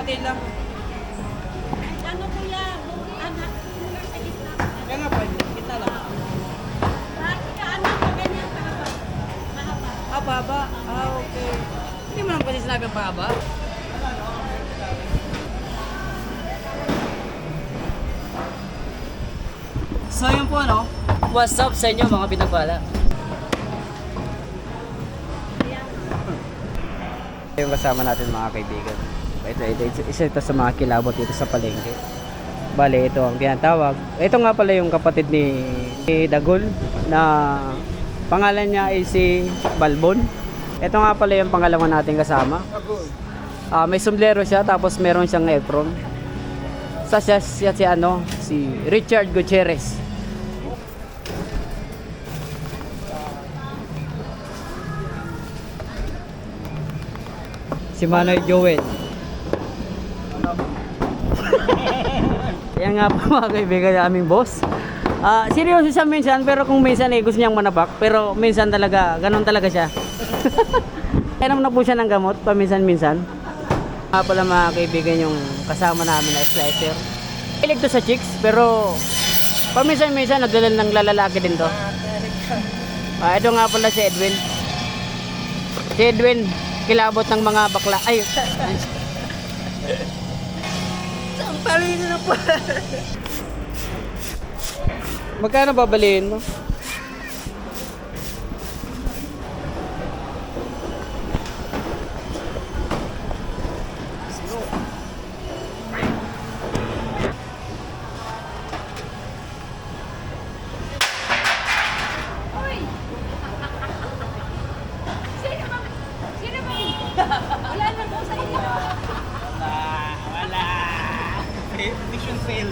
Pati lang. Ano kuya? Anak? Sa gitna. Kaya nga pwede. Kita lang. Bakit ka anak ka ganyan kahaba? Mahaba. Ah, baba. Ah, okay. Hindi mo naman kasi sinabi ang baba. So yun po ano, what's up sa inyo mga pinagpala? Yung kasama natin mga kaibigan. Isa ito sa mga kilabot dito sa palengke. Bale, ito ang tinatawag. Ito nga pala yung kapatid ni Dagol na pangalan niya ay si Balbon. Ito nga pala yung pangalawa natin kasama. May sombrero siya tapos meron siyang apron. Siya si Richard Gutierrez. Si Manoy Joel. Yan nga po mga kaibigan ng aming boss. Seryoso siya minsan pero kung minsan gusto niyang manapak pero minsan talaga, ganun talaga siya. Kainom na po siya ng gamot paminsan-minsan. Nga pala mga kaibigan yung kasama namin na slicer. Hilig to sa chicks pero paminsan-minsan naglalalaki din to. Ito nga pala si Edwin. Si Edwin, kilabot ng mga bakla. Ay, sampalin na po. Magkano babalihin mo? Sino ba? Wala na po sa inyo. Wala. Mission failed.